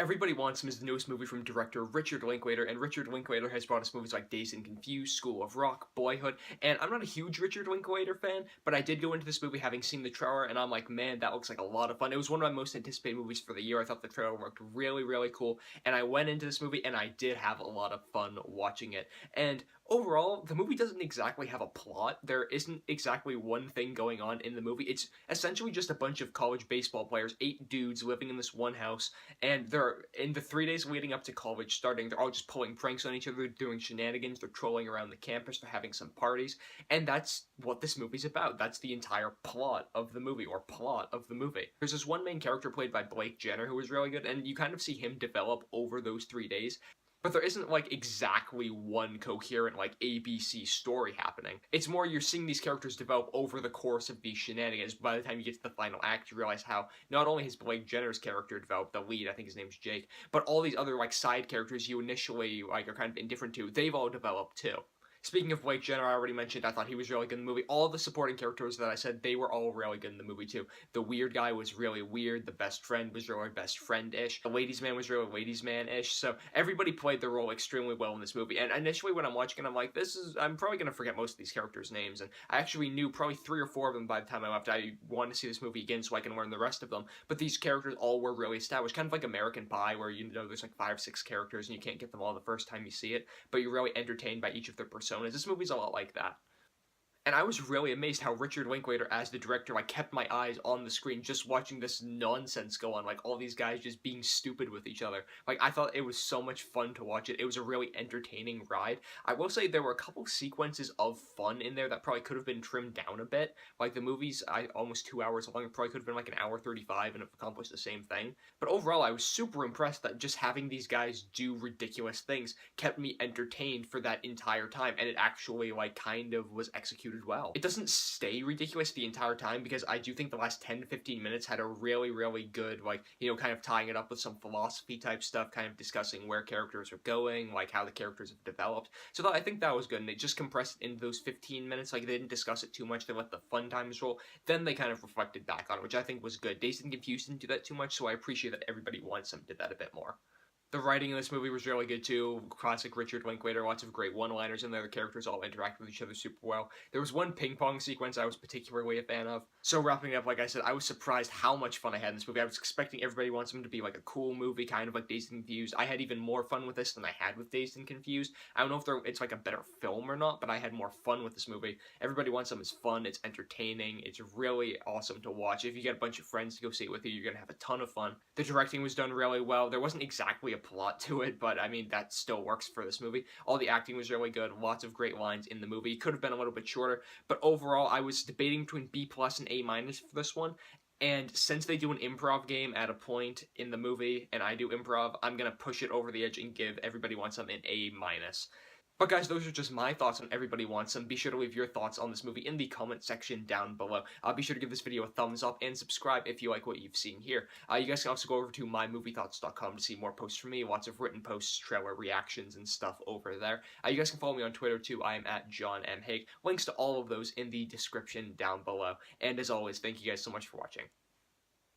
Everybody Wants Him is the newest movie from director Richard Linklater, and Richard Linklater has brought us movies like Dazed and Confused, School of Rock, Boyhood, and I'm not a huge Richard Linklater fan, but I did go into this movie having seen the trailer, and I'm like, man, that looks like a lot of fun. It was one of my most anticipated movies for the year. I thought the trailer looked really, really cool, and I went into this movie, and I did have a lot of fun watching it. And overall, the movie doesn't exactly have a plot. There isn't exactly one thing going on in the movie. It's essentially just a bunch of college baseball players, 8 dudes living in this one house, and they're in the 3 days leading up to college starting, they're all just pulling pranks on each other, doing shenanigans, they're trolling around the campus, they're having some parties, and that's what this movie's about. That's the entire plot of the movie, or plot of the movie. There's this one main character played by Blake Jenner who was really good, and you kind of see him develop over those 3 days. But there isn't, like, exactly one coherent, like, ABC story happening. It's more you're seeing these characters develop over the course of these shenanigans. By the time you get to the final act, you realize how not only has Blake Jenner's character developed, the lead, I think his name's Jake, but all these other, like, side characters you initially, like, are kind of indifferent to, they've all developed, too. Speaking of Blake Jenner, I already mentioned I thought he was really good in the movie. All the supporting characters that I said, they were all really good in the movie too. The weird guy was really weird, the best friend was really best friend-ish, the ladies man was really ladies man-ish, so everybody played their role extremely well in this movie. And initially when I'm watching it, I'm like, I'm probably going to forget most of these characters' names, and I actually knew probably 3 or 4 of them by the time I left. I wanted to see this movie again so I can learn the rest of them, but these characters all were really established, kind of like American Pie, where you know there's like 5 or 6 characters and you can't get them all the first time you see it, but you're really entertained by each of their personas. This movie's a lot like that. And I was really amazed how Richard Linklater, as the director, like, kept my eyes on the screen just watching this nonsense go on, like, all these guys just being stupid with each other. Like, I thought it was so much fun to watch it. It was a really entertaining ride. I will say there were a couple sequences of fun in there that probably could have been trimmed down a bit. Like, the movie's almost 2 hours long. It probably could have been like an hour 35 and have accomplished the same thing. But overall, I was super impressed that just having these guys do ridiculous things kept me entertained for that entire time, and it actually, like, kind of was executed well. It doesn't stay ridiculous the entire time, because I do think the last 10 to 15 minutes had a really good, like, you know, kind of tying it up with some philosophy type stuff, kind of discussing where characters are going, like how the characters have developed. So I think that was good, and they just compressed it into those 15 minutes. Like, they didn't discuss it too much, they let the fun times roll, then they kind of reflected back on it, which I think was good. Dazed and Confused didn't do that too much, so I appreciate that Everybody Wants Him did that a bit more. The writing in this movie was really good too. Classic Richard Linklater, lots of great one-liners in there. The characters all interact with each other super well. There was one ping pong sequence I was particularly a fan of. So wrapping up, like I said, I was surprised how much fun I had in this movie. I was expecting Everybody Wants Him to be like a cool movie, kind of like Dazed and Confused. I had even more fun with this than I had with Dazed and Confused. I don't know if it's like a better film or not, but I had more fun with this movie. Everybody Wants Him is fun, it's entertaining, it's really awesome to watch. If you get a bunch of friends to go see it with you, you're gonna have a ton of fun. The directing was done really well. There wasn't exactly a plot to it, but I mean, that still works for this movie. All the acting was really good, lots of great lines in the movie. It could have been a little bit shorter, but overall, I was debating between B+ and A- for this one, and since they do an improv game at a point in the movie, and I do improv, I'm gonna push it over the edge and give Everybody Wants Some an A-. But guys, those are just my thoughts on Everybody Wants Some. Be sure to leave your thoughts on this movie in the comment section down below. Be sure to give this video a thumbs up and subscribe if you like what you've seen here. You guys can also go over to mymoviethoughts.com to see more posts from me, lots of written posts, trailer reactions, and stuff over there. You guys can follow me on Twitter too. I am at John M. Hayeck. Links to all of those in the description down below. And as always, thank you guys so much for watching.